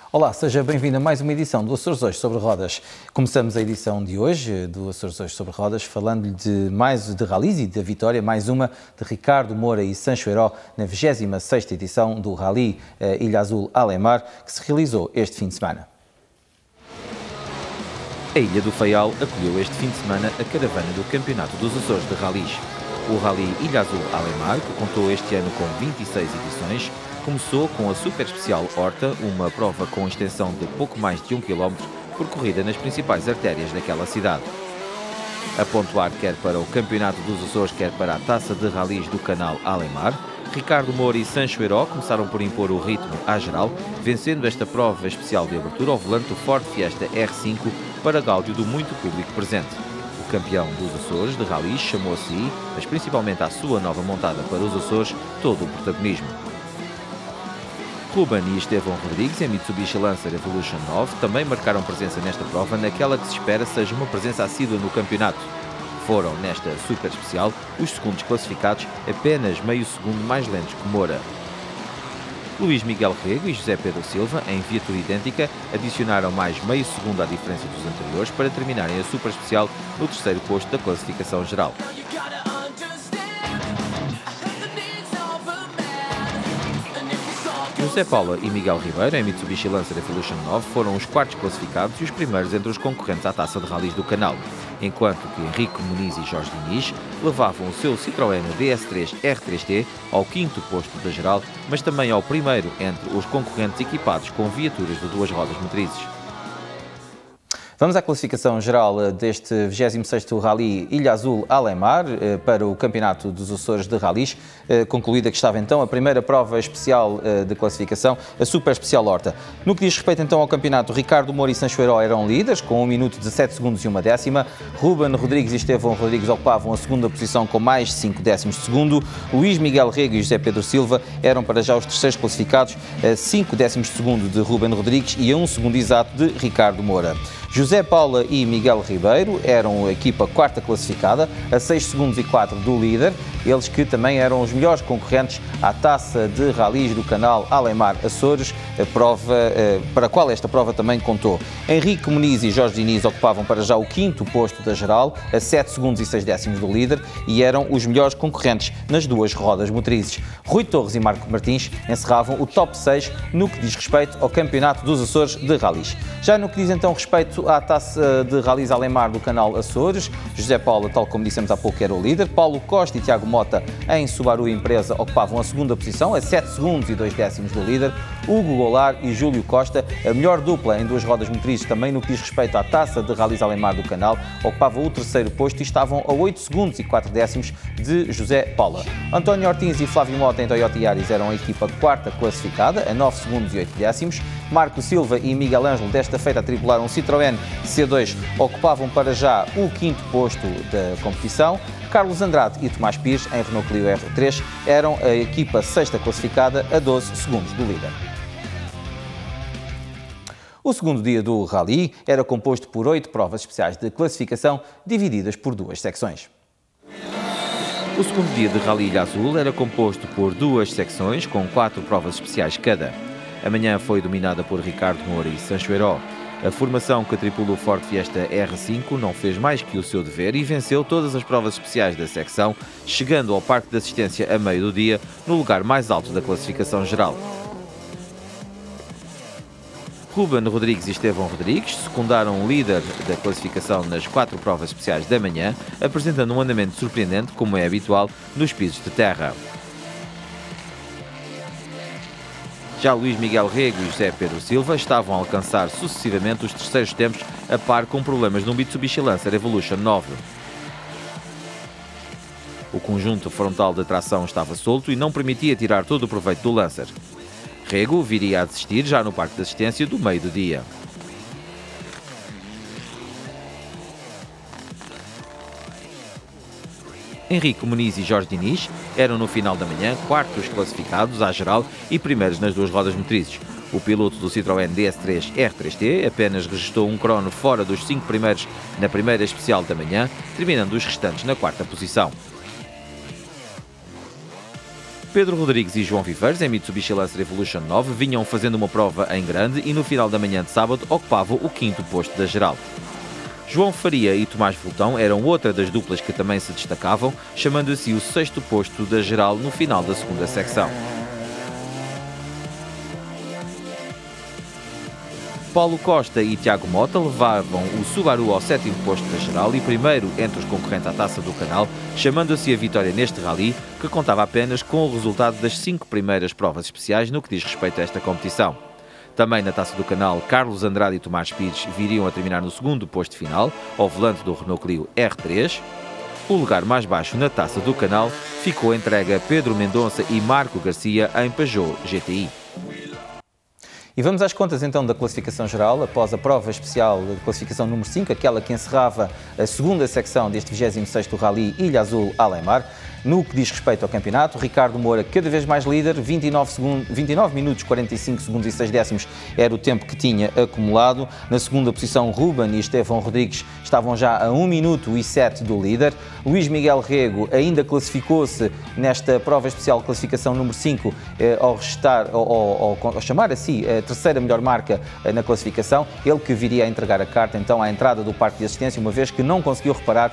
Olá, seja bem-vindo a mais uma edição do Açores Hoje sobre Rodas. Começamos a edição de hoje do Açores Hoje sobre Rodas falando-lhe de rallies e da vitória, mais uma de Ricardo Moura e Sancho Heró na 26ª edição do Rally Ilha Azul Alemar, que se realizou este fim de semana. A Ilha do Faial acolheu este fim de semana a caravana do Campeonato dos Açores de Rallys. O Rally Ilha Azul Alemar, que contou este ano com 26 edições, começou com a super especial Horta, uma prova com extensão de pouco mais de 1 km, percorrida nas principais artérias daquela cidade. A pontuar quer para o Campeonato dos Açores, quer para a Taça de Rallys do Canal Alemar, Ricardo Moura e Sancho Heró começaram por impor o ritmo à geral, vencendo esta prova especial de abertura ao volante do Ford Fiesta R5 para gáudio do muito público presente. O campeão dos Açores de Rallys chamou a si, mas principalmente à sua nova montada para os Açores, todo o protagonismo. Ruben e Estevão Rodrigues, em Mitsubishi Lancer Evolution 9, também marcaram presença nesta prova, naquela que se espera seja uma presença assídua no campeonato. Foram, nesta super especial, os segundos classificados apenas meio segundo mais lentos que Moura. Luís Miguel Rego e José Pedro Silva, em viatura idêntica, adicionaram mais meio segundo à diferença dos anteriores para terminarem a super especial no terceiro posto da classificação geral. José Paula e Miguel Ribeiro, em Mitsubishi Lancer Evolution 9, foram os quartos classificados e os primeiros entre os concorrentes à Taça de Rallys do Canal, enquanto que Henrique Muniz e Jorge Diniz levavam o seu Citroën DS3 R3T ao quinto posto da geral, mas também ao primeiro entre os concorrentes equipados com viaturas de duas rodas motrizes. Vamos à classificação geral deste 26º Rally Ilha Azul Alemar para o Campeonato dos Açores de Rallys. Concluída que estava então a primeira prova especial de classificação, a Super Especial Horta. No que diz respeito então ao campeonato, Ricardo Moura e Sancho Heró eram líderes com 1 minuto 17 segundos e 1 décima. Ruben Rodrigues e Estevão Rodrigues ocupavam a segunda posição com mais 5 décimos de segundo. Luís Miguel Rego e José Pedro Silva eram para já os terceiros classificados, a 5 décimos de segundo de Ruben Rodrigues e a 1 segundo exato de Ricardo Moura. José Paula e Miguel Ribeiro eram a equipa quarta classificada, a 6 segundos e 4 do líder, eles que também eram os melhores concorrentes à Taça de Rallys do Canal Alemar Açores, a prova para a qual esta prova também contou. Henrique Muniz e Jorge Diniz ocupavam para já o quinto posto da geral, a 7 segundos e 6 décimos do líder, e eram os melhores concorrentes nas duas rodas motrizes. Rui Torres e Marco Martins encerravam o top 6 no que diz respeito ao Campeonato dos Açores de Rallys. Já no que diz então respeito à Taça de Rallys Alemar do Canal Açores, José Paula, tal como dissemos há pouco, era o líder. Paulo Costa e Tiago Mota, em Subaru Empresa, ocupavam a segunda posição, a 7 segundos e 2 décimos do líder. Hugo Goulart e Júlio Costa, a melhor dupla em duas rodas motrizes, também no que diz respeito à Taça de Rallys Alemar do Canal, ocupavam o terceiro posto e estavam a 8 segundos e 4 décimos de José Paula. António Ortins e Flávio Mota, em Toyota Yaris, eram a equipa quarta classificada, a 9 segundos e 8 décimos. Marco Silva e Miguel Ângelo, desta feita a tripular um Citroën C2, ocupavam para já o quinto posto da competição. Carlos Andrade e Tomás Pires, em Renault Clio R3, eram a equipa sexta classificada, a 12 segundos do líder. O segundo dia do Rally era composto por 8 provas especiais de classificação, divididas por duas secções. O segundo dia de Rally Ilha Azul era composto por duas secções, com 4 provas especiais cada. A manhã foi dominada por Ricardo Moura e Sancho Heró. A formação que tripula o Ford Fiesta R5 não fez mais que o seu dever e venceu todas as provas especiais da secção, chegando ao parque de assistência a meio do dia, no lugar mais alto da classificação geral. Ruben Rodrigues e Estevão Rodrigues secundaram o líder da classificação nas 4 provas especiais da manhã, apresentando um andamento surpreendente, como é habitual, nos pisos de terra. Já Luís Miguel Rego e José Pedro Silva estavam a alcançar sucessivamente os terceiros tempos, a par com problemas no Mitsubishi Lancer Evolution 9. O conjunto frontal de tração estava solto e não permitia tirar todo o proveito do Lancer. Rego viria a desistir já no parque de assistência do meio do dia. Henrique Muniz e Jorge Diniz eram no final da manhã quartos classificados à geral e primeiros nas duas rodas motrizes. O piloto do Citroën DS3 R3T apenas registrou um crono fora dos 5 primeiros na primeira especial da manhã, terminando os restantes na quarta posição. Pedro Rodrigues e João Viveiros, em Mitsubishi Lancer Evolution 9, vinham fazendo uma prova em grande e no final da manhã de sábado ocupavam o 5º posto da geral. João Faria e Tomás Vultão eram outra das duplas que também se destacavam, chamando assim o 6º posto da geral no final da segunda secção. Paulo Costa e Tiago Mota levavam o Subaru ao 7º posto da geral e primeiro entre os concorrentes à Taça do Canal, chamando-se a vitória neste rally, que contava apenas com o resultado das 5 primeiras provas especiais no que diz respeito a esta competição. Também na Taça do Canal, Carlos Andrade e Tomás Pires viriam a terminar no 2º posto final, ao volante do Renault Clio R3. O lugar mais baixo na Taça do Canal ficou entregue a Pedro Mendonça e Marco Garcia em Peugeot GTI. E vamos às contas então da classificação geral, após a prova especial de classificação número 5, aquela que encerrava a segunda secção deste 26º Rally Ilha Azul Alemar. No que diz respeito ao campeonato, Ricardo Moura cada vez mais líder, 29 minutos, 45 segundos e 6 décimos era o tempo que tinha acumulado. Na segunda posição, Ruben e Estevão Rodrigues estavam já a 1 minuto e 7 do líder. Luís Miguel Rego ainda classificou-se nesta prova especial classificação número 5 ao chamar a si a terceira melhor marca na classificação, ele que viria a entregar a carta então à entrada do parque de assistência, uma vez que não conseguiu reparar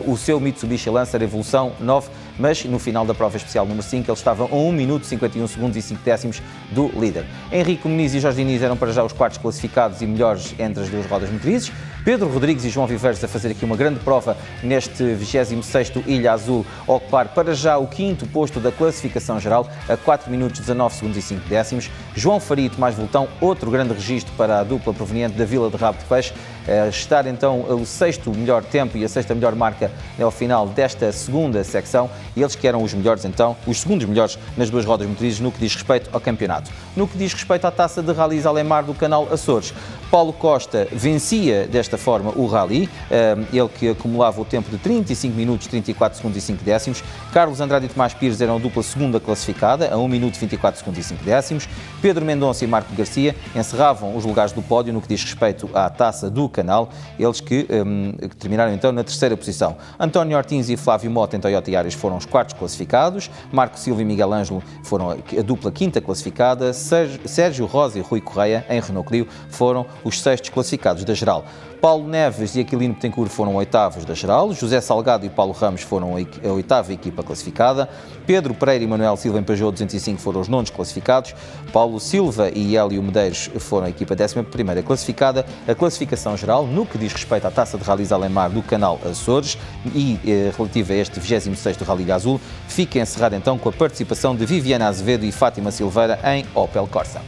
o seu Mitsubishi Lancer Evolução 9, mas no final da prova especial número 5 ele estava a 1 minuto, 51 segundos e 5 décimos do líder. Henrique Muniz e Jorge Diniz eram para já os quartos classificados e melhores entre as duas rodas motrizes. Pedro Rodrigues e João Viveiros a fazer aqui uma grande prova neste 26º Ilha Azul, a ocupar para já o 5º posto da classificação geral, a 4 minutos, 19 segundos e 5 décimos. João Faria e Tomás Vultão, outro grande registro para a dupla proveniente da Vila de Rabo de Peixe, estar então o 6º melhor tempo e a 6ª melhor marca ao final desta segunda secção, e eles que eram os melhores então, os segundos melhores nas duas rodas motrizes no que diz respeito ao campeonato. No que diz respeito à Taça de Rallys Alemar do Canal Açores, Paulo Costa vencia desta forma o rally, ele que acumulava o tempo de 35 minutos, 34 segundos e 5 décimos. Carlos Andrade e Tomás Pires eram a dupla segunda classificada, a 1 minuto, 24 segundos e 5 décimos. Pedro Mendonça e Marco Garcia encerravam os lugares do pódio no que diz respeito à Taça do Canal, eles que terminaram então na terceira posição. António Ortins e Flávio Mota em Toyota Yaris foram os quartos classificados, Marco Silva e Miguel Ângelo foram a dupla quinta classificada, Sérgio Rosa e Rui Correia em Renault Clio foram os sextos classificados da geral. Paulo Neves e Aquilino Betancourt foram oitavos da geral, José Salgado e Paulo Ramos foram a oitava equipa classificada, Pedro Pereira e Manuel Silva em Peugeot 205 foram os nonos classificados, Paulo Silva e Hélio Medeiros foram a equipa 11ª classificada. A classificação geral, no que diz respeito à Taça de Rallys Alemar do Canal Açores e relativa a este 26º Rally Azul, fica encerrada então com a participação de Viviana Azevedo e Fátima Silveira em Opel Corsa.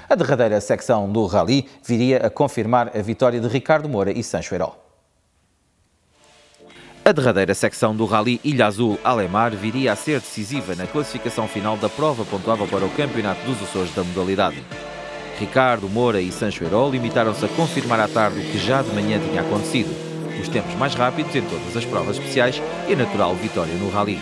A derradeira secção do Rally viria a confirmar a vitória de Ricardo Moura e Sancho Herol. A derradeira secção do Rally Ilha Azul Alemar viria a ser decisiva na classificação final da prova pontuável para o Campeonato dos Açores da modalidade. Ricardo Moura e Sancho Herol limitaram-se a confirmar à tarde o que já de manhã tinha acontecido, os tempos mais rápidos em todas as provas especiais e a natural vitória no Rally.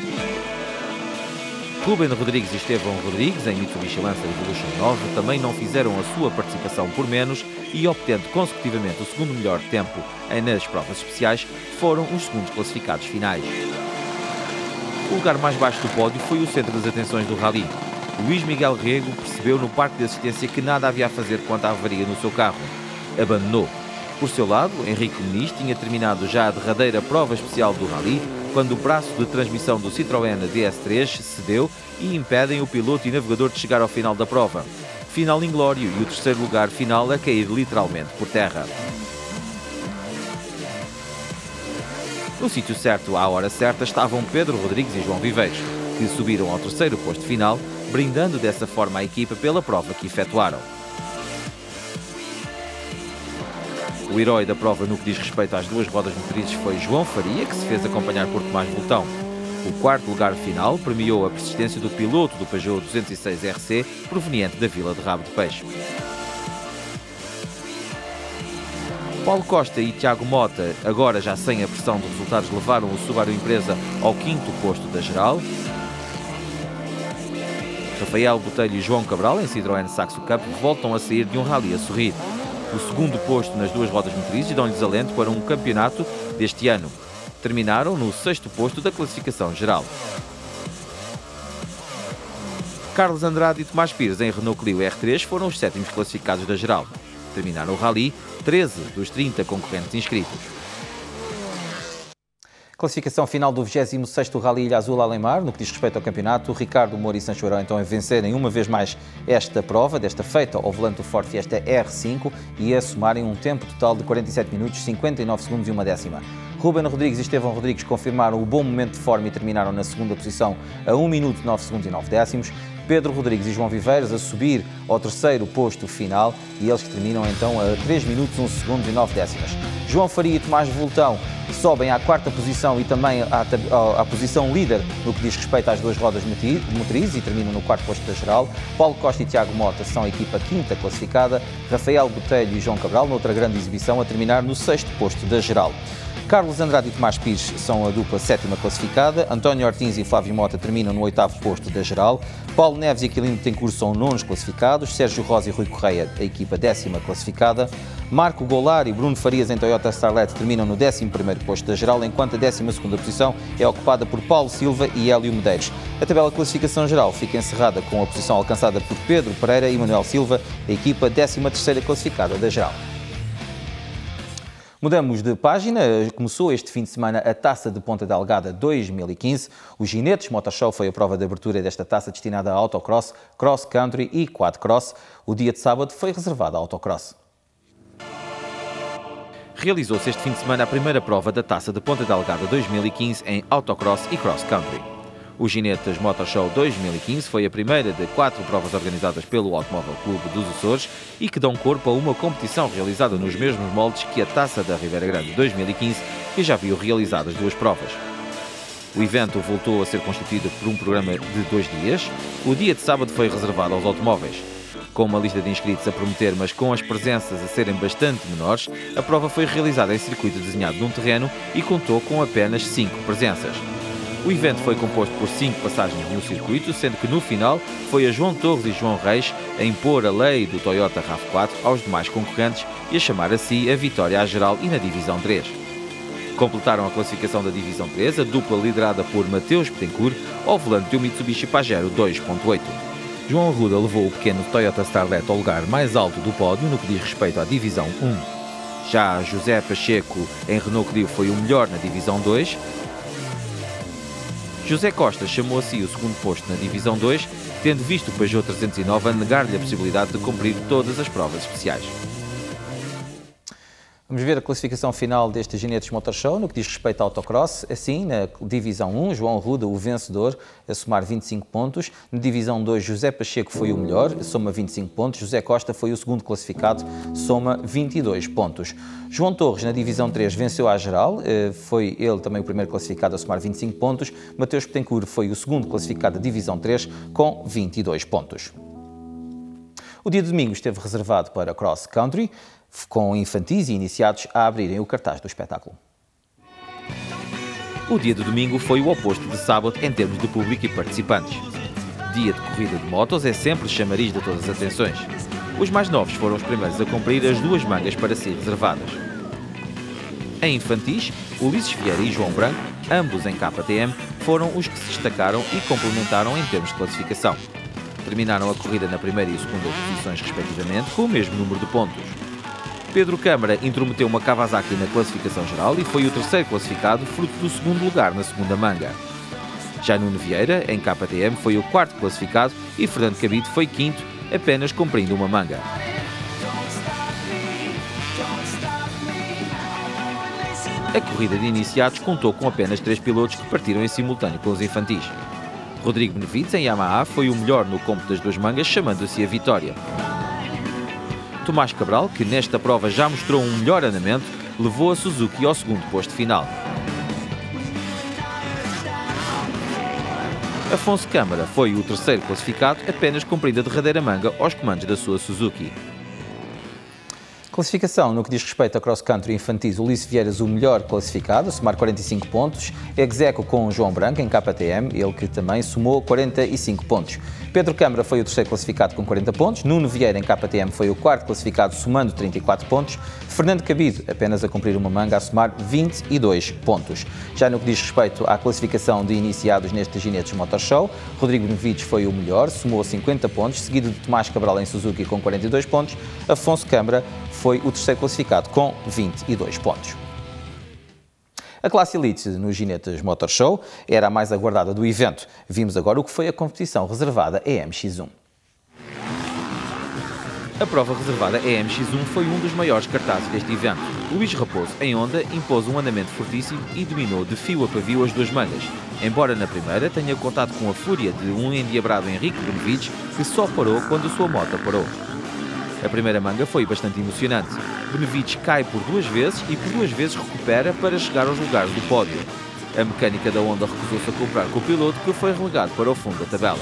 Ruben Rodrigues e Estevão Rodrigues, em Mitsubishi Lancer Evolution 9, também não fizeram a sua participação por menos e, obtendo consecutivamente o segundo melhor tempo nas provas especiais, foram os segundos classificados finais. O lugar mais baixo do pódio foi o centro das atenções do Rally. Luís Miguel Rego percebeu no parque de assistência que nada havia a fazer quanto à avaria no seu carro. Abandonou. Por seu lado, Henrique Muniz tinha terminado já a derradeira prova especial do Rally, quando o braço de transmissão do Citroën DS3 cedeu e impedem o piloto e navegador de chegar ao final da prova. Final inglório e o terceiro lugar final a cair literalmente por terra. No sítio certo, à hora certa, estavam Pedro Rodrigues e João Viveiros, que subiram ao terceiro posto final, brindando dessa forma a equipa pela prova que efetuaram. O herói da prova no que diz respeito às duas rodas motrizes foi João Faria, que se fez acompanhar por Tomás Vultão. O quarto lugar final premiou a persistência do piloto do Peugeot 206 RC, proveniente da Vila de Rabo de Peixe. Paulo Costa e Tiago Mota, agora já sem a pressão de resultados, levaram o Subaru Impreza ao quinto posto da geral. Rafael Botelho e João Cabral, em Citroën Saxo Cup, voltam a sair de um rally a sorrir. O segundo posto nas duas rodas motrizes dão-lhes alento para um campeonato deste ano. Terminaram no sexto posto da classificação geral. Carlos Andrade e Tomás Pires em Renault Clio R3 foram os 7º classificados da geral. Terminaram o rally 13 dos 30 concorrentes inscritos. Classificação final do 26º Rally Ilha Azul Além-Mar. No que diz respeito ao campeonato, Ricardo Moura e Sancho Arão então a vencerem uma vez mais esta prova, desta feita ao volante do Ford Fiesta R5 e a somarem um tempo total de 47 minutos, 59 segundos e uma décima. Ruben Rodrigues e Estevão Rodrigues confirmaram o bom momento de forma e terminaram na segunda posição a 1 minuto, 9 segundos e 9 décimos. Pedro Rodrigues e João Viveiras a subir ao terceiro posto final e eles que terminam então a 3 minutos, 1 segundo e 9 décimas. João Faria e Tomás Voltão sobem à quarta posição e também à posição líder no que diz respeito às duas rodas motrizes e terminam no quarto posto da geral. Paulo Costa e Tiago Mota são a equipa quinta classificada. Rafael Botelho e João Cabral, noutra grande exibição, a terminar no sexto posto da geral. Carlos Andrade e Tomás Pires são a dupla sétima classificada. António Ortins e Flávio Mota terminam no oitavo posto da geral. Paulo Neves e Aquilino Betancourt são nonos classificados. Sérgio Rosa e Rui Correia, a equipa décima classificada. Marco Goulart e Bruno Farias em Toyota Starlet terminam no 11º posto da geral, enquanto a 12ª posição é ocupada por Paulo Silva e Hélio Medeiros. A tabela de classificação geral fica encerrada com a posição alcançada por Pedro Pereira e Manuel Silva, a equipa 13ª classificada da geral. Mudamos de página. Começou este fim de semana a Taça de Ponta Delgada 2015. O Ginetes Motor Show foi a prova de abertura desta taça destinada a autocross, cross country e quadcross. O dia de sábado foi reservado a autocross. Realizou-se este fim de semana a primeira prova da Taça de Ponta Delgada 2015 em autocross e cross country. O Ginetes Motor Show 2015 foi a primeira de 4 provas organizadas pelo Automóvel Clube dos Açores e que dão corpo a uma competição realizada nos mesmos moldes que a Taça da Ribeira Grande 2015, que já viu realizadas 2 provas. O evento voltou a ser constituído por um programa de 2 dias. O dia de sábado foi reservado aos automóveis. Com uma lista de inscritos a prometer, mas com as presenças a serem bastante menores, a prova foi realizada em circuito desenhado num terreno e contou com apenas 5 presenças. O evento foi composto por 5 passagens no circuito, sendo que no final foi a João Torres e João Reis a impor a lei do Toyota RAV4 aos demais concorrentes e a chamar a si a vitória à geral e na Divisão 3. Completaram a classificação da Divisão 3 a dupla liderada por Mateus Betancourt ao volante do Mitsubishi Pajero 2.8. João Arruda levou o pequeno Toyota Starlet ao lugar mais alto do pódio no que diz respeito à Divisão 1. Já José Pacheco em Renault Clio foi o melhor na Divisão 2. José Costa chamou a si o segundo posto na Divisão 2, tendo visto o Peugeot 309 a negar-lhe a possibilidade de cumprir todas as provas especiais. Vamos ver a classificação final deste Ginetes Motor Show no que diz respeito ao autocross. Assim, na Divisão 1, João Arruda, o vencedor, a somar 25 pontos. Na Divisão 2, José Pacheco foi o melhor, soma 25 pontos. José Costa foi o segundo classificado, soma 22 pontos. João Torres, na Divisão 3, venceu à geral, foi ele também o primeiro classificado a somar 25 pontos. Mateus Betancourt foi o segundo classificado da Divisão 3, com 22 pontos. O dia de domingo esteve reservado para cross country, com infantis e iniciados a abrirem o cartaz do espetáculo. O dia de domingo foi o oposto de sábado em termos de público e participantes. Dia de corrida de motos é sempre chamariz de todas as atenções. Os mais novos foram os primeiros a cumprir as 2 mangas para si reservadas. Em infantis, Ulisses Vieira e João Branco, ambos em KTM, foram os que se destacaram e complementaram em termos de classificação. Terminaram a corrida na primeira e segunda posições respectivamente, com o mesmo número de pontos. Pedro Câmara intrometeu uma Kawasaki na classificação geral e foi o terceiro classificado, fruto do segundo lugar na segunda manga. Já Nuno Vieira, em KTM, foi o quarto classificado e Fernando Cabide foi quinto, apenas cumprindo uma manga. A corrida de iniciados contou com apenas 3 pilotos que partiram em simultâneo com os infantis. Rodrigo Benevides, em Yamaha, foi o melhor no cômputo das 2 mangas, chamando-se a vitória. Tomás Cabral, que nesta prova já mostrou um melhor andamento, levou a Suzuki ao segundo posto final. Afonso Câmara foi o terceiro classificado, apenas cumprindo a derradeira manga aos comandos da sua Suzuki. Classificação no que diz respeito a cross-country infantis, Ulisses Vieiras o melhor classificado, a somar 45 pontos. Ex-aequo com João Branco em KTM, ele que também somou 45 pontos. Pedro Câmara foi o terceiro classificado com 40 pontos. Nuno Vieira em KTM foi o quarto classificado, somando 34 pontos. Fernando Cabido, apenas a cumprir uma manga, a somar 22 pontos. Já no que diz respeito à classificação de iniciados neste Ginetes Motor Show, Rodrigo Benevides foi o melhor, somou 50 pontos, seguido de Tomás Cabral em Suzuki com 42 pontos. Afonso Câmara foi o terceiro classificado com 22 pontos. A classe Elite no Ginetes Motor Show era a mais aguardada do evento. Vimos agora o que foi a competição reservada a MX1. A prova reservada a MX1 foi um dos maiores cartazes deste evento. Luís Raposo, em Honda, impôs um andamento fortíssimo e dominou de fio a pavio as duas mangas, embora na primeira tenha contado com a fúria de um endiabrado Henrique Benevides, que só parou quando a sua moto parou. A primeira manga foi bastante emocionante. Benevides cai por duas vezes e por duas vezes recupera para chegar aos lugares do pódio. A mecânica da Honda recusou-se a cooperar com o piloto, que foi relegado para o fundo da tabela.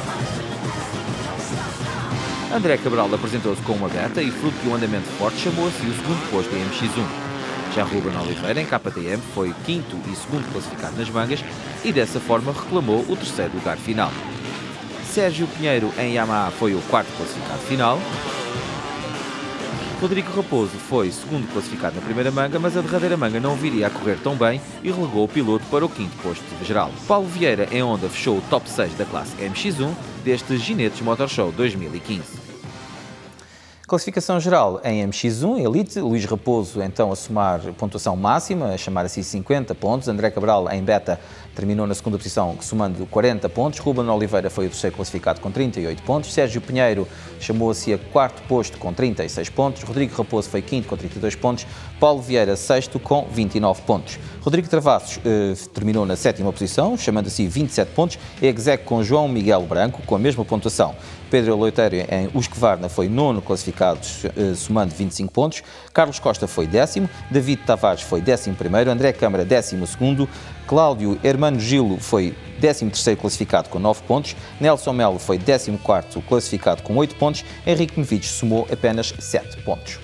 André Cabral apresentou-se com uma beta e, fruto de um andamento forte, chamou a si o segundo posto em MX1. Já Ruben Oliveira, em KTM, foi quinto e segundo classificado nas mangas e, dessa forma, reclamou o terceiro lugar final. Sérgio Pinheiro, em Yamaha, foi o quarto classificado final. Rodrigo Raposo foi segundo classificado na primeira manga, mas a derradeira manga não viria a correr tão bem e relegou o piloto para o quinto posto geral. Paulo Vieira, em Honda, fechou o top 6 da classe MX1 deste Ginetes Motor Show 2015. Classificação geral em MX1, Elite, Luís Raposo então a somar pontuação máxima, a chamar assim 50 pontos. André Cabral em beta terminou na segunda posição, somando 40 pontos. Ruben Oliveira foi o terceiro classificado com 38 pontos. Sérgio Pinheiro chamou-se a quarto posto com 36 pontos. Rodrigo Raposo foi quinto com 32 pontos. Paulo Vieira sexto com 29 pontos. Rodrigo Travassos terminou na sétima posição, chamando assim 27 pontos. Ex-aequo com João Miguel Branco, com a mesma pontuação. Pedro Leutério em Husqvarna foi nono classificado, somando 25 pontos. Carlos Costa foi décimo. David Tavares foi 11º. André Câmara 12º. Cláudio Hermano Gilo foi 13º classificado com 9 pontos. Nelson Melo foi 14º classificado com 8 pontos. Henrique Benevides somou apenas 7 pontos.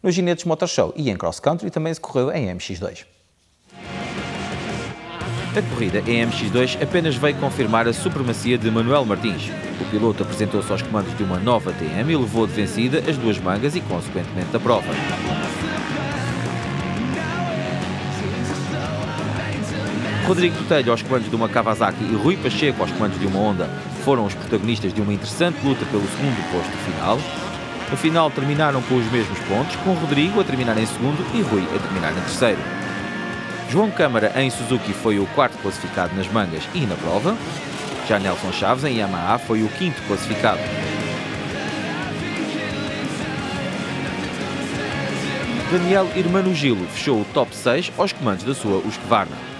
Nos Ginetes Motor Show e em Cross Country também se correu em MX2. A corrida em MX2 apenas veio confirmar a supremacia de Manuel Martins. O piloto apresentou-se aos comandos de uma nova TM e levou de vencida as duas mangas e, consequentemente, a prova. Rodrigo Botelho aos comandos de uma Kawasaki e Rui Pacheco aos comandos de uma Honda foram os protagonistas de uma interessante luta pelo segundo posto final. No final terminaram com os mesmos pontos, com Rodrigo a terminar em segundo e Rui a terminar em terceiro. João Câmara em Suzuki foi o quarto classificado nas mangas e na prova. Já Nelson Chaves em Yamaha foi o quinto classificado. Daniel Hermano Gilo fechou o top 6 aos comandos da sua Husqvarna.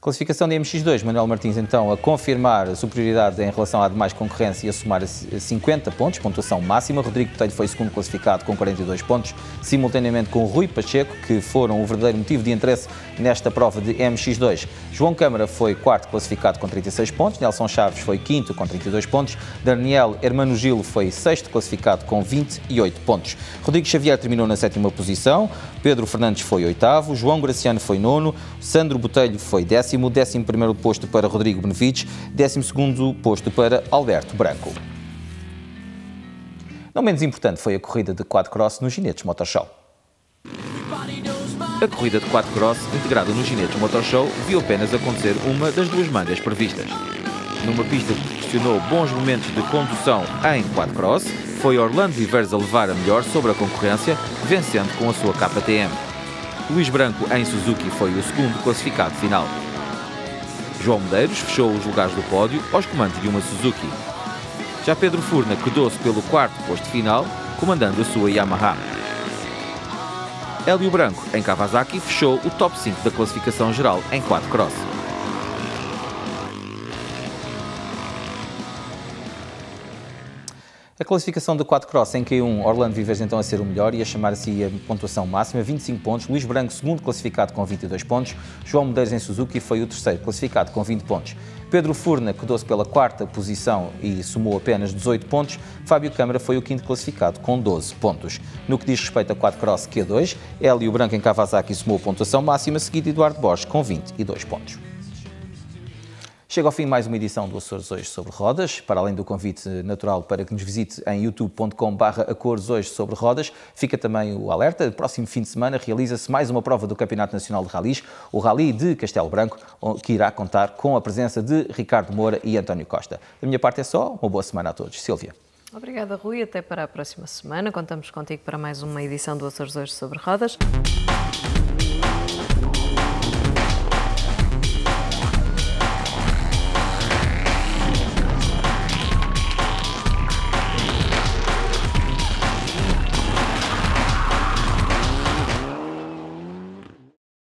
Classificação de MX2, Manuel Martins então a confirmar a superioridade em relação à demais concorrência e a somar 50 pontos, pontuação máxima. Rodrigo Botelho foi segundo classificado com 42 pontos, simultaneamente com Rui Pacheco, que foram o verdadeiro motivo de interesse nesta prova de MX2. João Câmara foi quarto classificado com 36 pontos, Nelson Chaves foi quinto com 32 pontos, Daniel Hermano Gilo foi sexto classificado com 28 pontos. Rodrigo Xavier terminou na sétima posição, Pedro Fernandes foi oitavo, João Graciano foi nono, Sandro Botelho foi 11º posto para Rodrigo Benevides, 12º posto para Alberto Branco. Não menos importante foi a corrida de quadcross nos Ginetes Motor Show. A corrida de quadcross, integrada nos Ginetes Motor Show, viu apenas acontecer uma das duas mangas previstas. Numa pista que proporcionou bons momentos de condução em quadcross, foi Orlando Viveres a levar a melhor sobre a concorrência, vencendo com a sua KTM. Luís Branco em Suzuki foi o segundo classificado final. João Medeiros fechou os lugares do pódio aos comandos de uma Suzuki. Já Pedro Furna quedou-se pelo quarto posto final, comandando a sua Yamaha. Hélio Branco, em Kawasaki, fechou o top 5 da classificação geral em quadcross. A classificação do quadcross em Q1, Orlando Viveres então a ser o melhor e a chamar-se a pontuação máxima, 25 pontos. Luís Branco, segundo classificado com 22 pontos. João Medeiros em Suzuki foi o terceiro classificado com 20 pontos. Pedro Furna quedou-se pela quarta posição e somou apenas 18 pontos. Fábio Câmara foi o quinto classificado com 12 pontos. No que diz respeito a quadrocross Q2, Hélio Branco em Kawasaki somou a pontuação máxima, seguido de Eduardo Borges com 22 pontos. Chega ao fim mais uma edição do Açores Hoje sobre Rodas. Para além do convite natural para que nos visite em youtube.com/Açores Hoje sobre Rodas, fica também o alerta. No próximo fim de semana realiza-se mais uma prova do Campeonato Nacional de Rallys, o Rally de Castelo Branco, que irá contar com a presença de Ricardo Moura e António Costa. Da minha parte é só. Uma boa semana a todos. Sílvia. Obrigada, Rui. Até para a próxima semana. Contamos contigo para mais uma edição do Açores Hoje sobre Rodas.